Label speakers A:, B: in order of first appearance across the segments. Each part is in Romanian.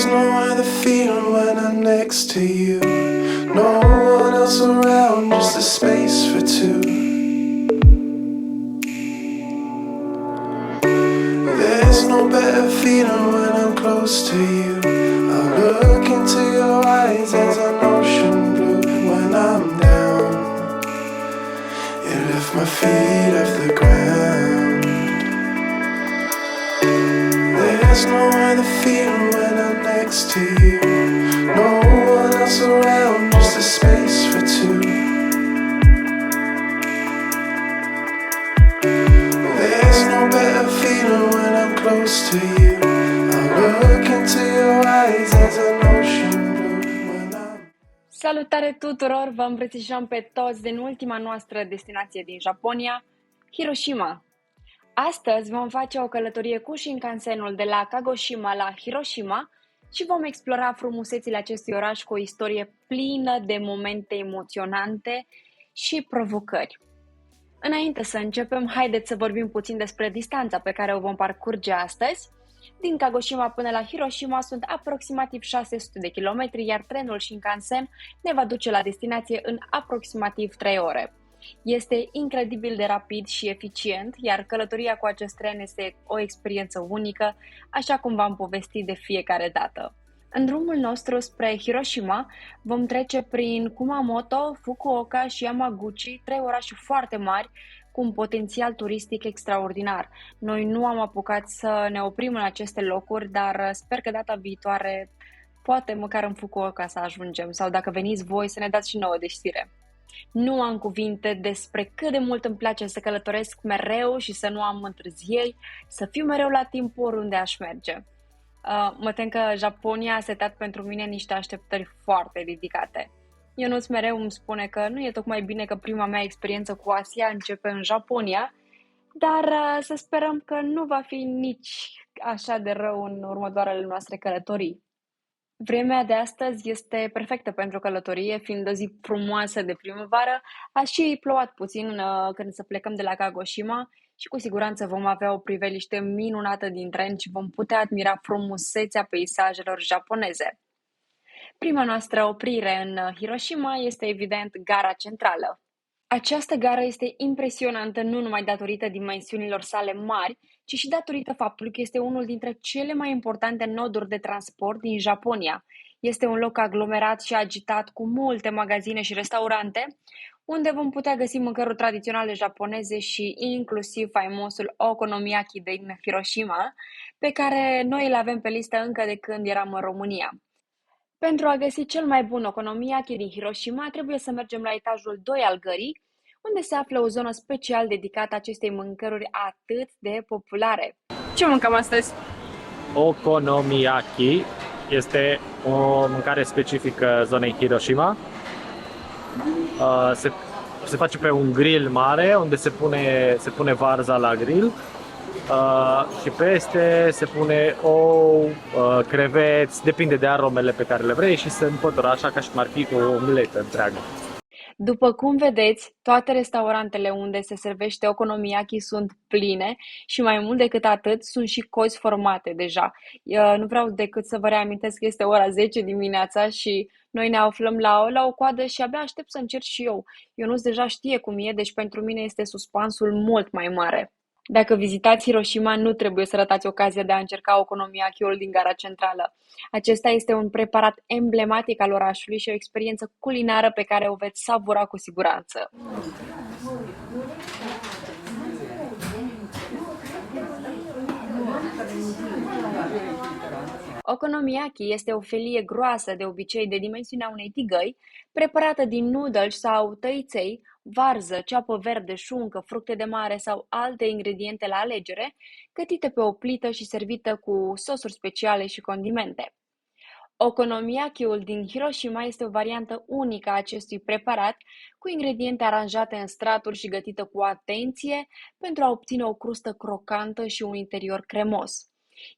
A: There's no other feeling when I'm next to you. No one else around, just a space for two. There's no better feeling when I'm close to you. I look into your eyes, there's an ocean blue. When I'm down, you lift my feet off the ground. There's no other feeling when I'm next to you. No one else around, just a space for two. There's no better feeling when I'm close to you. I look into your eyes, there's an ocean blue when I'm...
B: Salutare tuturor! Vă îmbrățișăm pe toți din ultima noastră destinație din Japonia, Hiroshima. Astăzi vom face o călătorie cu Shinkansenul de la Kagoshima la Hiroshima și vom explora frumusețile acestui oraș cu o istorie plină de momente emoționante și provocări. Înainte să începem, haideți să vorbim puțin despre distanța pe care o vom parcurge astăzi. Din Kagoshima până la Hiroshima sunt aproximativ 600 de kilometri, iar trenul Shinkansen ne va duce la destinație în aproximativ 3 ore. Este incredibil de rapid și eficient, iar călătoria cu acest tren este o experiență unică, așa cum v-am povestit de fiecare dată. În drumul nostru spre Hiroshima vom trece prin Kumamoto, Fukuoka și Yamaguchi, 3 orașe foarte mari cu un potențial turistic extraordinar. Noi nu am apucat să ne oprim în aceste locuri, dar sper că data viitoare poate măcar în Fukuoka să ajungem sau dacă veniți voi să ne dați și nouă de știre. Nu am cuvinte despre cât de mult îmi place să călătoresc mereu și să nu am întârzieri, să fiu mereu la timp oriunde aș merge. Mă tem că Japonia a setat pentru mine niște așteptări foarte ridicate. Ionuț mereu îmi spune că nu e tocmai bine că prima mea experiență cu Asia începe în Japonia, dar să sperăm că nu va fi nici așa de rău în următoarele noastre călătorii. Vremea de astăzi este perfectă pentru călătorie, fiind o zi frumoasă de primăvară. A și plouat puțin când să plecăm de la Kagoshima și cu siguranță vom avea o priveliște minunată din tren și vom putea admira frumusețea peisajelor japoneze. Prima noastră oprire în Hiroshima este evident gara centrală. Această gară este impresionantă nu numai datorită dimensiunilor sale mari, ci și datorită faptului că este unul dintre cele mai importante noduri de transport din Japonia. Este un loc aglomerat și agitat cu multe magazine și restaurante, unde vom putea găsi mâncăruri tradiționale japoneze și inclusiv faimosul okonomiyaki din Hiroshima, pe care noi îl avem pe listă încă de când eram în România. Pentru a găsi cel mai bun okonomiyaki din Hiroshima, trebuie să mergem la etajul 2 al gării, unde se află o zonă special dedicată acestei mâncăruri atât de populare. Ce mâncăm astăzi?
C: Okonomiyaki este o mâncare specifică zonei Hiroshima. Se face pe un grill mare, unde se pune varza la grill. Și peste se pune ou, creveți, depinde de aromele pe care le vrei și se împătură așa ca și cum ar fi o omletă întreagă.
B: După cum vedeți, toate restaurantele unde se servește okonomiyaki sunt pline și mai mult decât atât sunt și cozi formate deja. Nu vreau decât să vă reamintesc că este ora 10 dimineața și noi ne aflăm la o coadă și abia aștept să încerc și eu. Ionuț deja știe cum e, deci pentru mine este suspansul mult mai mare. Dacă vizitați Hiroshima, nu trebuie să ratați ocazia de a încerca okonomiyaki-ul din gara centrală. Acesta este un preparat emblematic al orașului și o experiență culinară pe care o veți savura cu siguranță. Okonomiyaki este o felie groasă, de obicei de dimensiunea unei tigăi, preparată din noodles sau tăiței, varză, ceapă verde, șuncă, fructe de mare sau alte ingrediente la alegere, gătite pe o plită și servită cu sosuri speciale și condimente. Okonomiyaki-ul din Hiroshima este o variantă unică a acestui preparat, cu ingrediente aranjate în straturi și gătită cu atenție pentru a obține o crustă crocantă și un interior cremos.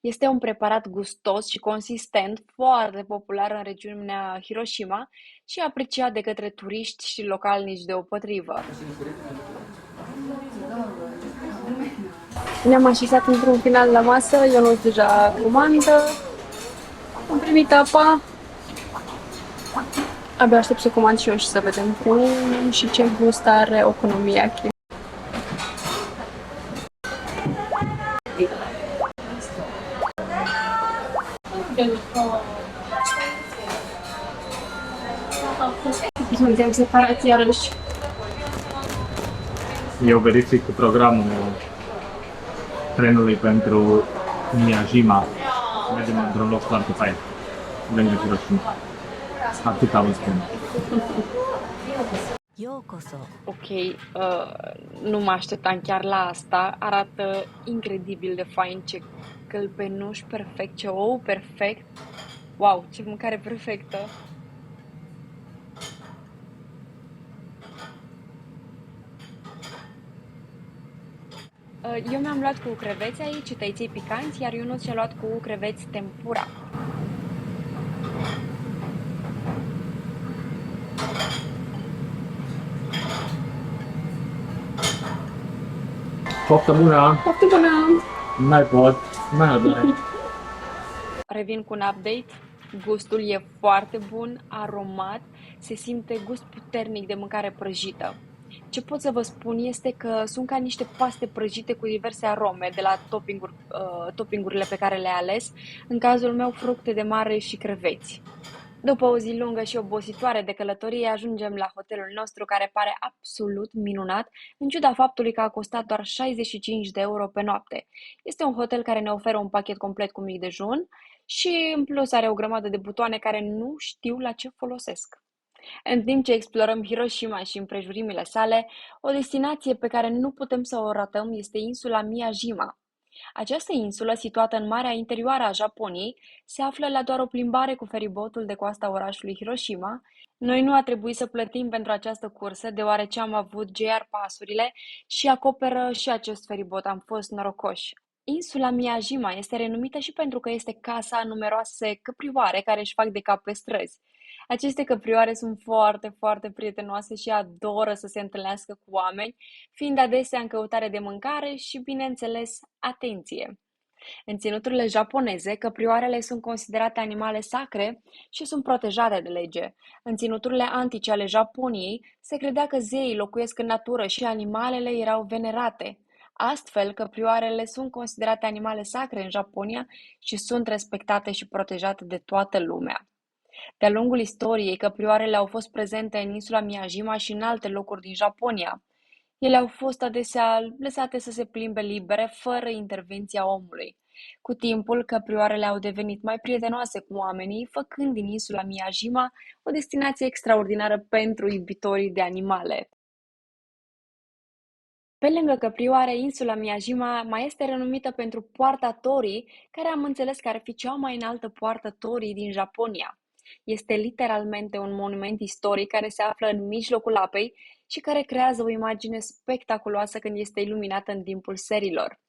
B: Este un preparat gustos și consistent, foarte popular în regiunea Hiroshima și apreciat de către turiști și localnici deopotrivă. Ne-am așezat într-un final la masă, Ionuț deja comandă. Am primit apa. Abia aștept să comand și eu și să vedem cum și ce gust are okonomiyaki. Suntem separați iarăși.
C: Eu verific programul trenului pentru Miyajima. Mergem într-un loc foarte fain, lângă Hiroshima. Atâta vă spun.
B: Ok, nu mă așteptam chiar la asta. Arată incredibil de fain, ce călbenuș perfect, ce ou perfect. Wow, ce mâncare perfectă! Eu mi-am luat cu creveți aici, tăiței picanți, iar Ionuț și-a luat cu creveți tempura.
C: Poftă bună!
B: Poftă bună!
C: Nu mai pot, mai
B: Revin cu un update. Gustul e foarte bun, aromat, se simte gust puternic de mâncare prăjită. Ce pot să vă spun este că sunt ca niște paste prăjite cu diverse arome de la toppingurile pe care le-ai ales, în cazul meu fructe de mare și creveți. După o zi lungă și obositoare de călătorie, ajungem la hotelul nostru, care pare absolut minunat, în ciuda faptului că a costat doar 65 de euro pe noapte. Este un hotel care ne oferă un pachet complet cu mic dejun și, în plus, are o grămadă de butoane care nu știu la ce folosesc. În timp ce explorăm Hiroshima și împrejurimile sale, o destinație pe care nu putem să o ratăm este insula Miyajima. Această insulă, situată în marea interioară a Japoniei, se află la doar o plimbare cu feribotul de coasta orașului Hiroshima. Noi nu a trebuit să plătim pentru această cursă, deoarece am avut JR pasurile și acoperă și acest feribot. Am fost norocoși. Insula Miyajima este renumită și pentru că este casa a numeroase căprioare care își fac de cap pe străzi. Aceste căprioare sunt foarte, foarte prietenoase și adoră să se întâlnească cu oameni, fiind adesea în căutare de mâncare și, bineînțeles, atenție. În ținuturile japoneze, căprioarele sunt considerate animale sacre și sunt protejate de lege. În ținuturile antice ale Japoniei, se credea că zeii locuiesc în natură și animalele erau venerate. Astfel, căprioarele sunt considerate animale sacre în Japonia și sunt respectate și protejate de toată lumea. De-a lungul istoriei, căprioarele au fost prezente în insula Miyajima și în alte locuri din Japonia. Ele au fost adesea lăsate să se plimbe libere, fără intervenția omului. Cu timpul, căprioarele au devenit mai prietenoase cu oamenii, făcând din insula Miyajima o destinație extraordinară pentru iubitorii de animale. Pe lângă căprioare, insula Miyajima mai este renumită pentru poarta Torii, care am înțeles că ar fi cea mai înaltă poartă Torii din Japonia. Este literalmente un monument istoric care se află în mijlocul apei și care creează o imagine spectaculoasă când este iluminată în timpul serilor.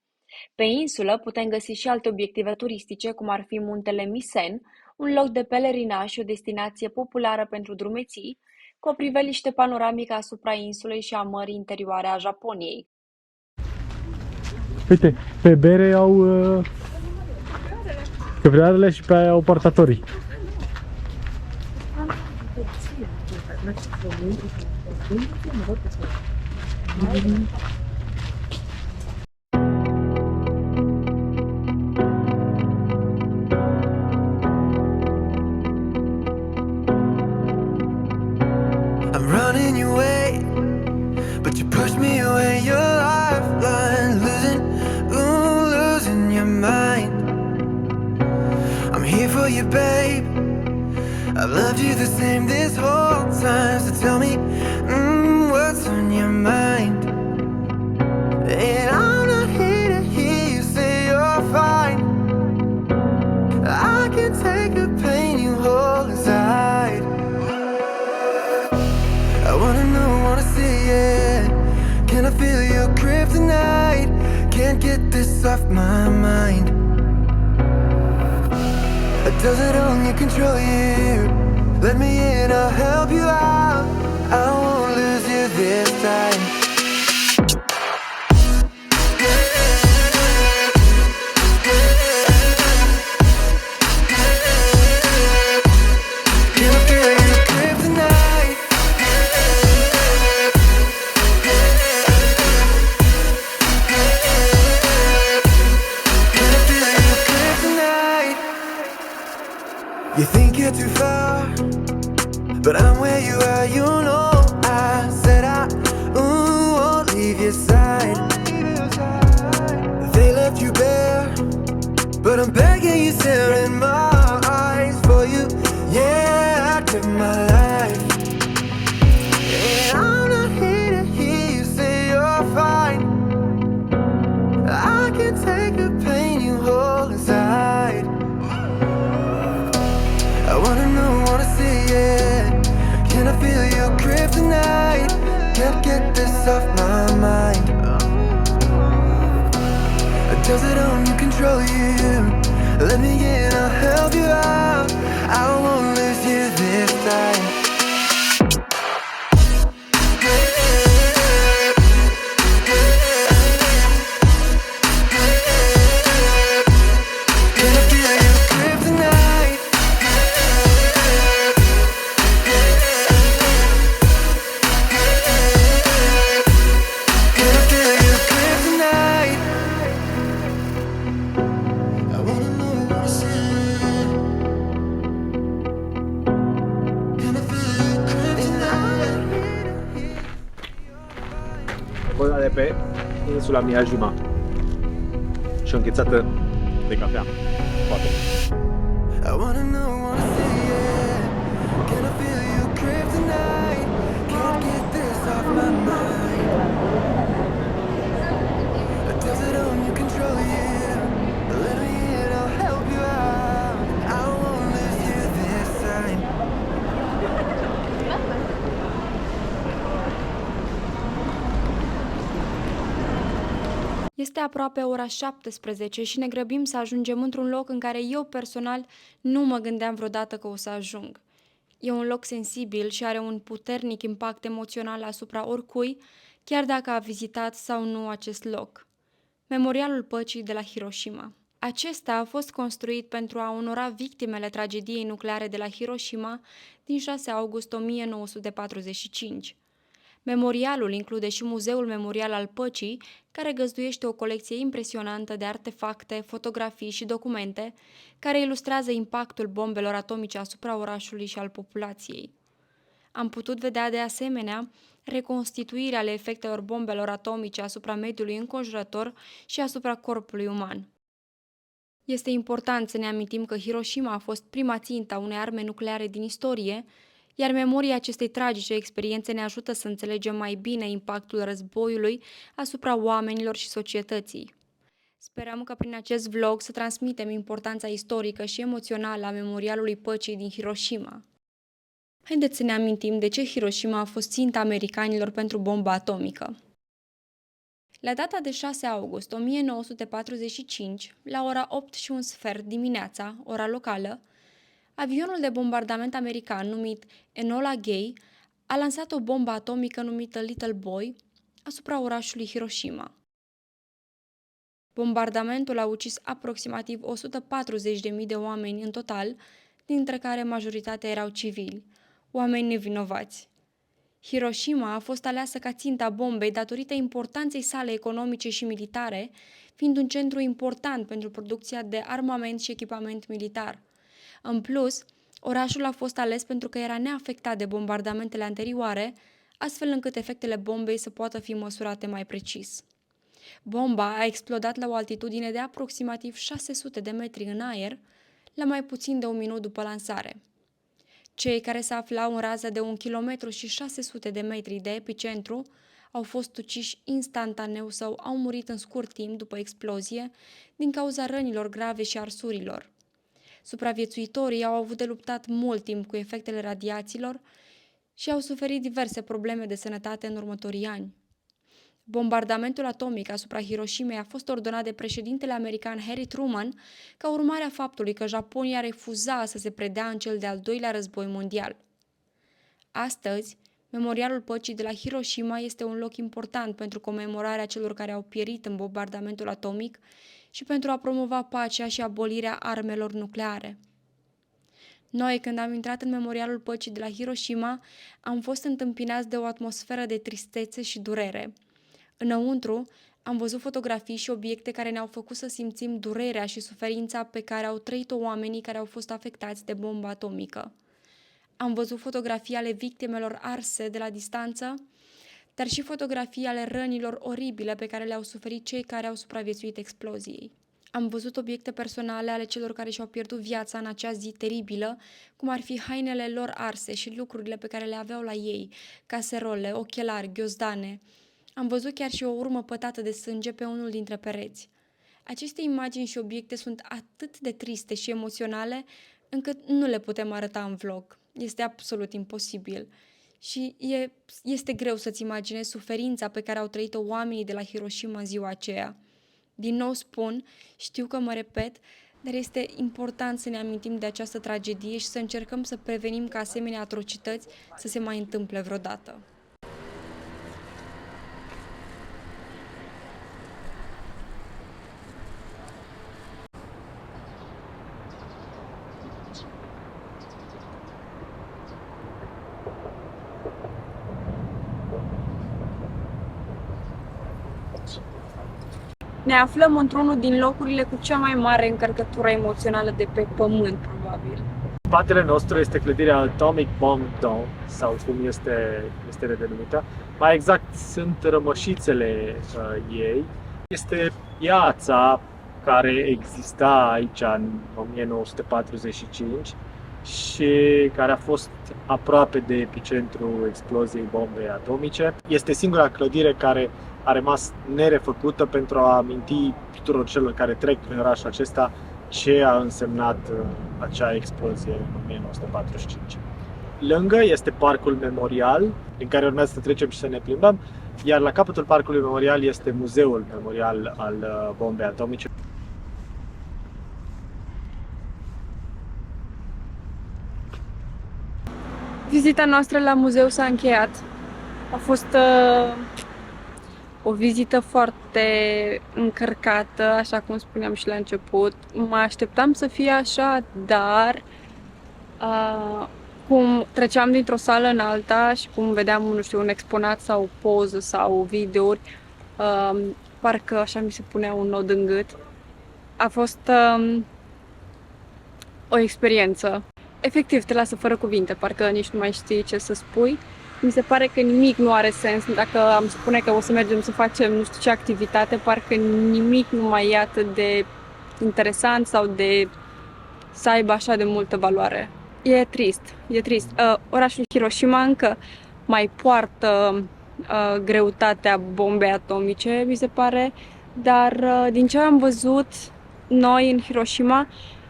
B: Pe insulă putem găsi și alte obiective turistice, cum ar fi muntele Misen, un loc de pelerinaj și o destinație populară pentru drumeții, cu o priveliște panoramică asupra insulei și a mării interioare a Japoniei.
C: Uite, pe bere au căprioarele și pe aia au portatorii.
A: I'm running your way, but you push me away. Your lifeline, losing your mind. I'm here for you, babe. I've loved you the same this whole time. So tell me, what's on your mind? And I'm not here to hear you say you're fine. I can take the pain you hold inside. I wanna know, wanna see it. Can I feel your kryptonite? Can't get this off my mind. Does it only control you? Let me in, I'll help you out. I won't lose you this time. She's there in my eyes for you. Yeah, I give my life. And I'm not here to hear you say you're fine. I can take the pain you hold inside. I wanna know, wanna see it. Can I feel your grip tonight? Can't get this off my mind. Does it only control you? Let me in, I'll help you out. I won't lose you this time. Can I feel your grip tonight? Can I feel your grip tonight? I wanna know, wanna see it. Can I feel your grip tonight?
C: Coda de pe insula Miyajima și o înghețată de cafea. Poate.
A: I wanna know, wanna see it. Can I feel your grip tonight? Can't get this off my mind. Does it only control you? Let me in, I'll help you out. I won't lose you this time.
B: Este aproape ora 17 și ne grăbim să ajungem într-un loc în care eu personal nu mă gândeam vreodată că o să ajung. E un loc sensibil și are un puternic impact emoțional asupra oricui, chiar dacă a vizitat sau nu acest loc. Memorialul Păcii de la Hiroshima. Acesta a fost construit pentru a onora victimele tragediei nucleare de la Hiroshima din 6 august 1945. Memorialul include și Muzeul Memorial al Păcii, care găzduiește o colecție impresionantă de artefacte, fotografii și documente care ilustrează impactul bombelor atomice asupra orașului și al populației. Am putut vedea de asemenea reconstituirea ale efectelor bombelor atomice asupra mediului înconjurător și asupra corpului uman. Este important să ne amintim că Hiroshima a fost prima țintă a unei arme nucleare din istorie, iar memoria acestei tragice experiențe ne ajută să înțelegem mai bine impactul războiului asupra oamenilor și societății. Sperăm că prin acest vlog să transmitem importanța istorică și emoțională a Memorialului Păcii din Hiroshima. Haideți să ne amintim de ce Hiroshima a fost ținta americanilor pentru bomba atomică. La data de 6 august 1945, la ora 8:15 dimineața, ora locală, avionul de bombardament american numit Enola Gay a lansat o bombă atomică numită Little Boy asupra orașului Hiroshima. Bombardamentul a ucis aproximativ 140.000 de oameni în total, dintre care majoritatea erau civili, oameni nevinovați. Hiroshima a fost aleasă ca ținta bombei datorită importanței sale economice și militare, fiind un centru important pentru producția de armament și echipament militar. În plus, orașul a fost ales pentru că era neafectat de bombardamentele anterioare, astfel încât efectele bombei să poată fi măsurate mai precis. Bomba a explodat la o altitudine de aproximativ 600 de metri în aer, la mai puțin de un minut după lansare. Cei care se aflau în rază de 1 km și 600 de metri de epicentru au fost uciși instantaneu sau au murit în scurt timp după explozie din cauza rănilor grave și arsurilor. Supraviețuitorii au avut de luptat mult timp cu efectele radiațiilor și au suferit diverse probleme de sănătate în următorii ani. Bombardamentul atomic asupra Hiroshimei a fost ordonat de președintele american Harry Truman ca urmare a faptului că Japonia refuza să se predea în cel de-al doilea război mondial. Astăzi, Memorialul Păcii de la Hiroshima este un loc important pentru comemorarea celor care au pierit în bombardamentul atomic și pentru a promova pacea și abolirea armelor nucleare. Noi, când am intrat în Memorialul Păcii de la Hiroshima, am fost întâmpinați de o atmosferă de tristețe și durere. Înăuntru, am văzut fotografii și obiecte care ne-au făcut să simțim durerea și suferința pe care au trăit-o oamenii care au fost afectați de bomba atomică. Am văzut fotografii ale victimelor arse de la distanță, dar și fotografii ale rănilor oribile pe care le-au suferit cei care au supraviețuit exploziei.
D: Am văzut obiecte personale ale celor care și-au pierdut viața în acea zi teribilă, cum ar fi hainele lor arse și lucrurile pe care le aveau la ei, caserole, ochelari, ghiozdane. Am văzut chiar și o urmă pătată de sânge pe unul dintre pereți. Aceste imagini și obiecte sunt atât de triste și emoționale încât nu le putem arăta în vlog. Este absolut imposibil. Și este greu să-ți imaginezi suferința pe care au trăit-o oamenii de la Hiroshima în ziua aceea. Din nou spun, știu că mă repet, dar este important să ne amintim de această tragedie și să încercăm să prevenim ca asemenea atrocități să se mai întâmple vreodată.
B: Ne aflăm într-unul din locurile cu cea mai mare încărcătură emoțională de pe pământ, probabil.
C: Spatele nostru este clădirea Atomic Bomb Dome, sau cum este redenumită. Mai exact, sunt rămășițele ei. Este piața care exista aici în 1945 și care a fost aproape de epicentrul exploziei bombei atomice. Este singura clădire care a rămas nerefăcută pentru a aminti tuturor celor care trec prin orașul acesta ce a însemnat acea explozie în 1945. Lângă este parcul memorial, din care urmează să trecem și să ne plimbăm, iar la capătul parcului memorial este muzeul memorial al bombei atomice.
B: Vizita noastră la muzeu s-a încheiat. A fost o vizită foarte încărcată, așa cum spuneam și la început. Mă așteptam să fie așa, dar cum treceam dintr-o sală în alta și cum vedeam, nu știu, un exponat sau o poză sau videouri, parcă așa mi se punea un nod în gât. A fost o experiență. Efectiv, te lasă fără cuvinte, parcă nici nu mai știi ce să spui. Mi se pare că nimic nu are sens. Dacă am spune că o să mergem să facem nu știu ce activitate, parcă nimic nu mai e atât de interesant sau de să aibă așa de multă valoare. E trist. Orașul Hiroshima încă mai poartă greutatea bombei atomice, mi se pare, dar din ce am văzut noi în Hiroshima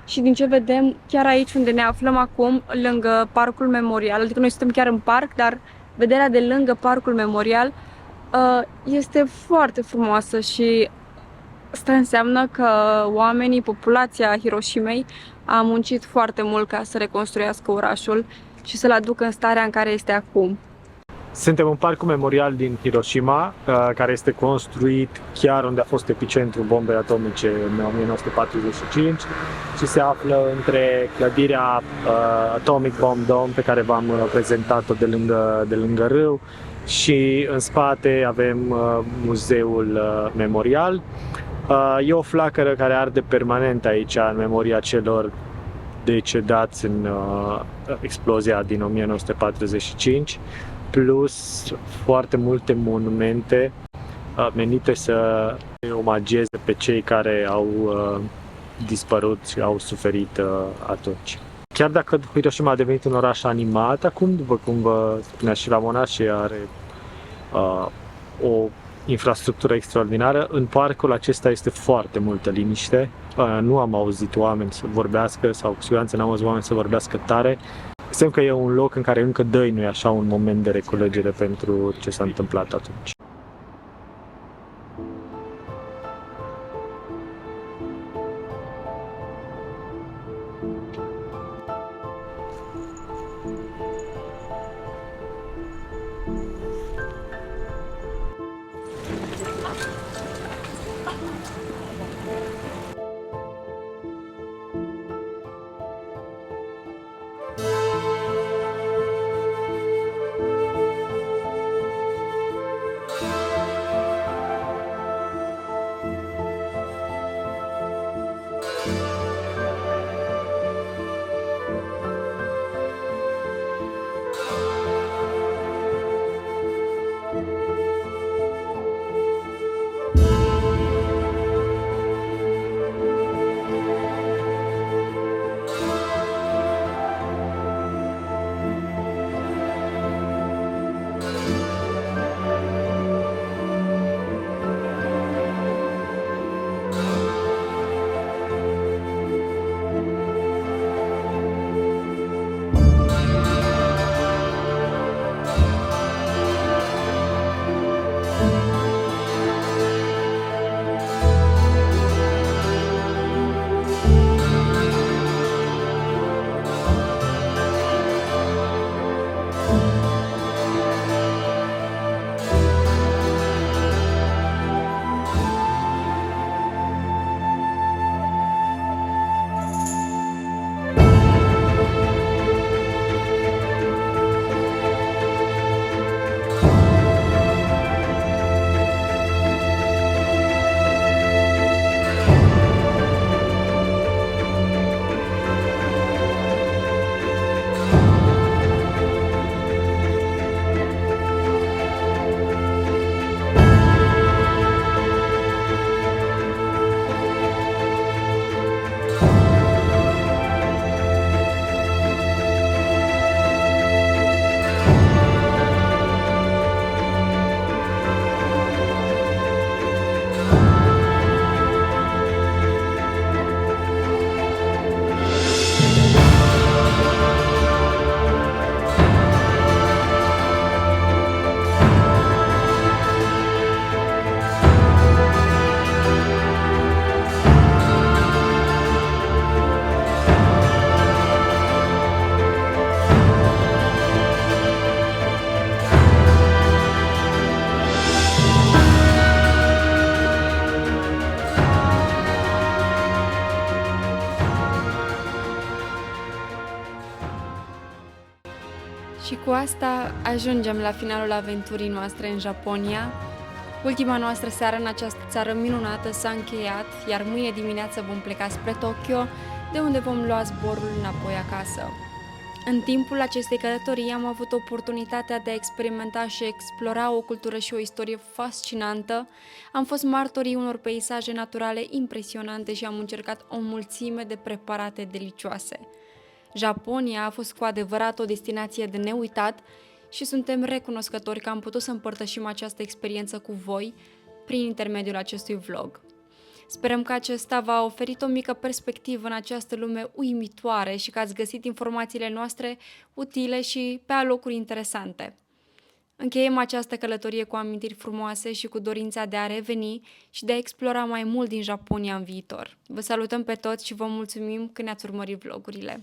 B: și din ce vedem chiar aici unde ne aflăm acum, lângă parcul memorial, adică noi suntem chiar în parc, dar vederea de lângă parcul memorial este foarte frumoasă și asta înseamnă că oamenii, populația Hiroshimei a muncit foarte mult ca să reconstruiască orașul și să-l aducă în starea în care este acum.
C: Suntem în parcul memorial din Hiroshima, care este construit chiar unde a fost epicentrul bombei atomice în 1945 și se află între clădirea Atomic Bomb Dome pe care v-am prezentat-o de lângă râu și în spate avem muzeul memorial. E o flacără care arde permanent aici în memoria celor decedați în explozia din 1945, plus foarte multe monumente menite să omageze pe cei care au dispărut și au suferit atunci. Chiar dacă Hiroshima a devenit un oraș animat, acum, după cum vă spunea și Ramona, și are o infrastructură extraordinară, în parcul acesta este foarte multă liniște. Nu am auzit oameni să vorbească sau cu siguranță n-am auzit oameni să vorbească tare. Semn că e un loc în care încă dăinuie așa un moment de reculegere pentru ce s-a întâmplat atunci.
D: asta ajungem la finalul aventurii noastre în Japonia. Ultima noastră seară în această țară minunată s-a încheiat, iar mâine dimineață vom pleca spre Tokyo, de unde vom lua zborul înapoi acasă. În timpul acestei călătorii am avut oportunitatea de a experimenta și explora o cultură și o istorie fascinantă, am fost martorii unor peisaje naturale impresionante și am încercat o mulțime de preparate delicioase. Japonia a fost cu adevărat o destinație de neuitat și suntem recunoscători că am putut să împărtășim această experiență cu voi prin intermediul acestui vlog. Sperăm că acesta v-a oferit o mică perspectivă în această lume uimitoare și că ați găsit informațiile noastre utile și pe alocuri interesante. Încheiem această călătorie cu amintiri frumoase și cu dorința de a reveni și de a explora mai mult din Japonia în viitor. Vă salutăm pe toți și vă mulțumim că ne-ați urmărit vlogurile.